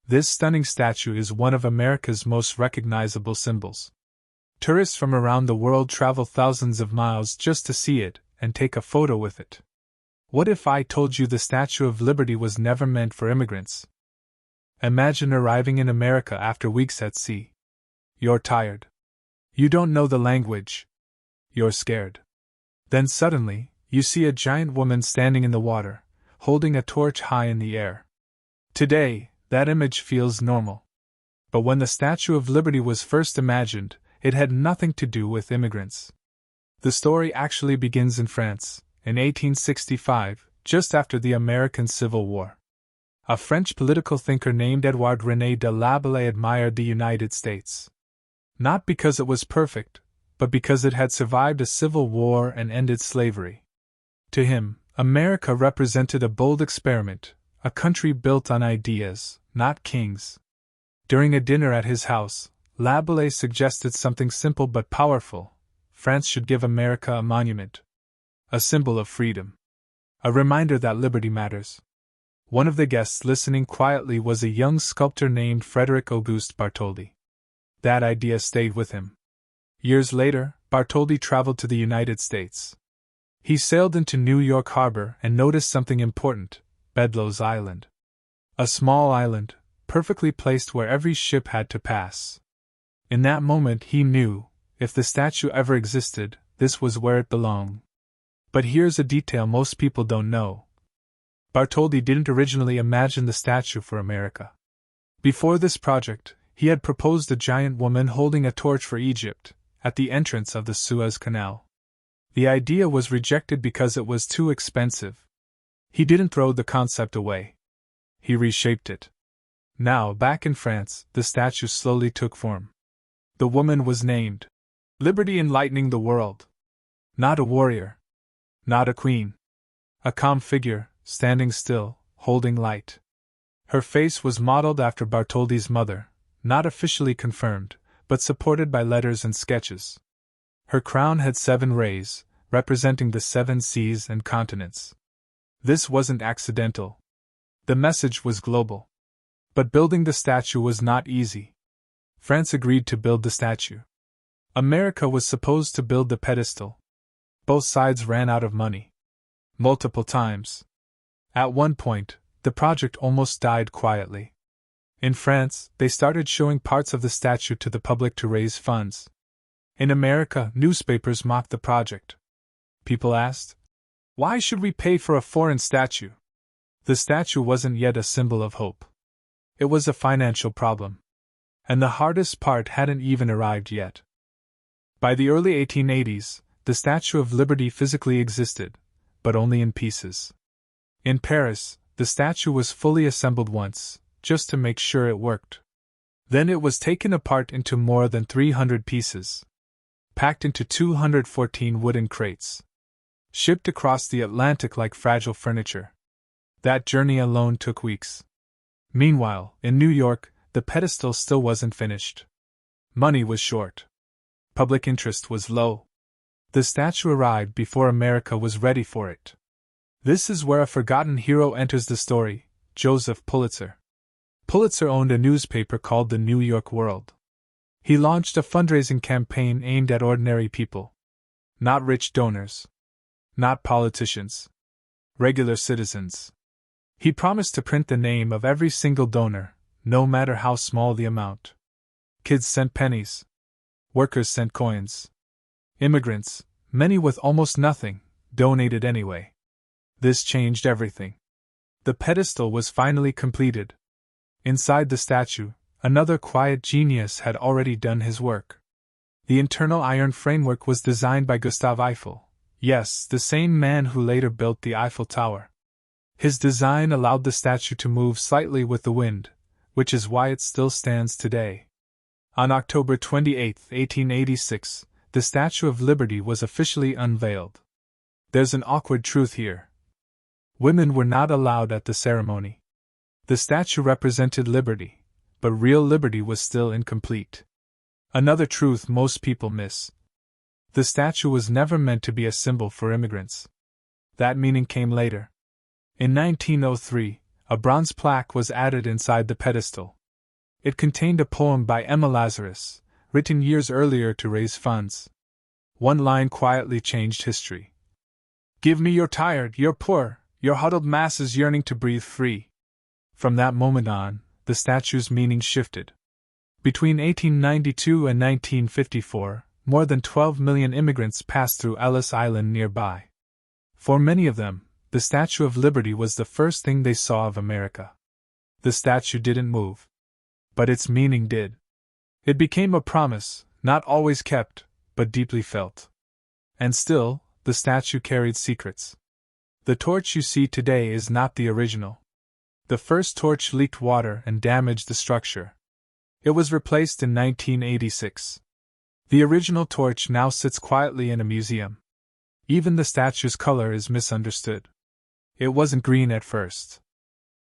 This stunning statue is one of America's most recognizable symbols. Tourists from around the world travel thousands of miles just to see it and take a photo with it. What if I told you the Statue of Liberty was never meant for immigrants? Imagine arriving in America after weeks at sea. You're tired. You don't know the language. You're scared. Then suddenly, you see a giant woman standing in the water, holding a torch high in the air. Today, that image feels normal. But when the Statue of Liberty was first imagined, it had nothing to do with immigrants. The story actually begins in France, in 1865, just after the American Civil War. A French political thinker named Édouard René de Laboulaye admired the United States. Not because it was perfect, but because it had survived a civil war and ended slavery. To him, America represented a bold experiment, a country built on ideas, not kings. During a dinner at his house, Laboulaye suggested something simple but powerful: France should give America a monument. A symbol of freedom. A reminder that liberty matters. One of the guests listening quietly was a young sculptor named Frédéric Auguste Bartholdi. That idea stayed with him. Years later, Bartholdi traveled to the United States. He sailed into New York Harbor and noticed something important: Bedloe's Island. A small island, perfectly placed where every ship had to pass. In that moment he knew, if the statue ever existed, this was where it belonged. But here's a detail most people don't know. Bartholdi didn't originally imagine the statue for America. Before this project, he had proposed a giant woman holding a torch for Egypt, at the entrance of the Suez Canal. The idea was rejected because it was too expensive. He didn't throw the concept away. He reshaped it. Now, back in France, the statue slowly took form. The woman was named Liberty, enlightening the world. Not a warrior. Not a queen. A calm figure, standing still, holding light. Her face was modeled after Bartholdi's mother, not officially confirmed, but supported by letters and sketches. Her crown had 7 rays, representing the 7 seas and continents. This wasn't accidental. The message was global. But building the statue was not easy. France agreed to build the statue. America was supposed to build the pedestal. Both sides ran out of money. Multiple times. At one point, the project almost died quietly. In France, they started showing parts of the statue to the public to raise funds. In America, newspapers mocked the project. People asked, "Why should we pay for a foreign statue?" The statue wasn't yet a symbol of hope. It was a financial problem. And the hardest part hadn't even arrived yet. By the early 1880s, the Statue of Liberty physically existed, but only in pieces. In Paris, the statue was fully assembled once, just to make sure it worked. Then it was taken apart into more than 300 pieces, packed into 214 wooden crates, shipped across the Atlantic like fragile furniture. That journey alone took weeks. Meanwhile, in New York, the pedestal still wasn't finished. Money was short. Public interest was low. The statue arrived before America was ready for it. This is where a forgotten hero enters the story: Joseph Pulitzer. Pulitzer owned a newspaper called the New York World. He launched a fundraising campaign aimed at ordinary people. Not rich donors. Not politicians. Regular citizens. He promised to print the name of every single donor, no matter how small the amount. Kids sent pennies. Workers sent coins. Immigrants, many with almost nothing, donated anyway. This changed everything. The pedestal was finally completed. Inside the statue, another quiet genius had already done his work. The internal iron framework was designed by Gustave Eiffel. Yes, the same man who later built the Eiffel Tower. His design allowed the statue to move slightly with the wind, which is why it still stands today. On October 28, 1886, the Statue of Liberty was officially unveiled. There's an awkward truth here. Women were not allowed at the ceremony. The statue represented liberty, but real liberty was still incomplete. Another truth most people miss. The statue was never meant to be a symbol for immigrants. That meaning came later. In 1903, a bronze plaque was added inside the pedestal. It contained a poem by Emma Lazarus, written years earlier to raise funds. One line quietly changed history. "Give me your tired, your poor, your huddled masses yearning to breathe free." From that moment on, the statue's meaning shifted. Between 1892 and 1954, more than 12 million immigrants passed through Ellis Island nearby. For many of them, the Statue of Liberty was the first thing they saw of America. The statue didn't move. But its meaning did. It became a promise, not always kept, but deeply felt. And still, the statue carried secrets. The torch you see today is not the original. The first torch leaked water and damaged the structure. It was replaced in 1986. The original torch now sits quietly in a museum. Even the statue's color is misunderstood. It wasn't green at first.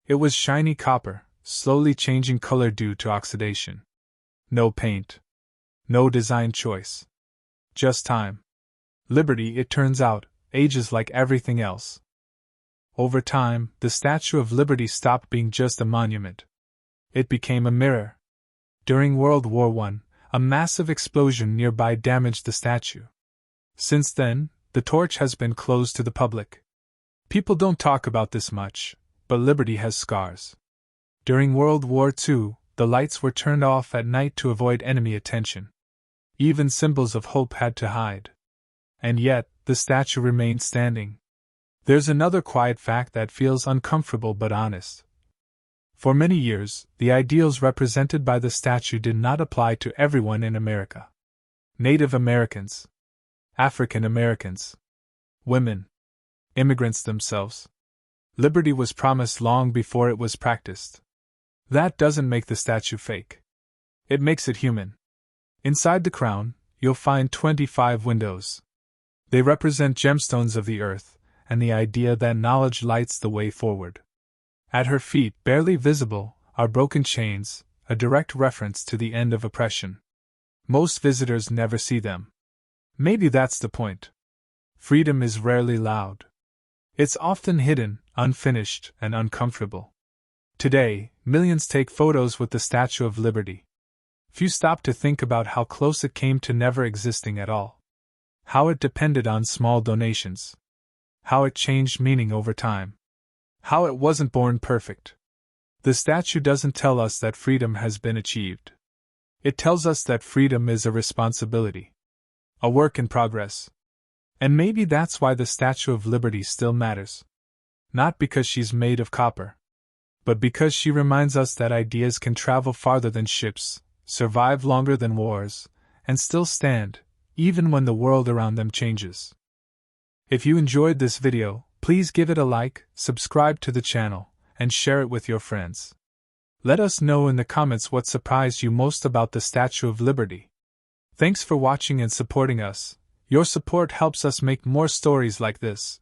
It was shiny copper, slowly changing color due to oxidation. No paint. No design choice. Just time. Liberty, it turns out, ages like everything else. Over time, the Statue of Liberty stopped being just a monument. It became a mirror. During World War I, a massive explosion nearby damaged the statue. Since then, the torch has been closed to the public. People don't talk about this much, but Liberty has scars. During World War II, the lights were turned off at night to avoid enemy attention. Even symbols of hope had to hide. And yet, the statue remained standing. There's another quiet fact that feels uncomfortable but honest. For many years, the ideals represented by the statue did not apply to everyone in America. Native Americans, African Americans, women, immigrants themselves. Liberty was promised long before it was practiced. That doesn't make the statue fake. It makes it human. Inside the crown, you'll find 25 windows. They represent gemstones of the earth, and the idea that knowledge lights the way forward. At her feet, barely visible, are broken chains, a direct reference to the end of oppression. Most visitors never see them. Maybe that's the point. Freedom is rarely loud. It's often hidden, unfinished, and uncomfortable. Today, millions take photos with the Statue of Liberty. Few stop to think about how close it came to never existing at all. How it depended on small donations. How it changed meaning over time. How it wasn't born perfect. The statue doesn't tell us that freedom has been achieved. It tells us that freedom is a responsibility. A work in progress. And maybe that's why the Statue of Liberty still matters. Not because she's made of copper, but because she reminds us that ideas can travel farther than ships, survive longer than wars, and still stand, even when the world around them changes. If you enjoyed this video, please give it a like, subscribe to the channel, and share it with your friends. Let us know in the comments what surprised you most about the Statue of Liberty. Thanks for watching and supporting us. Your support helps us make more stories like this.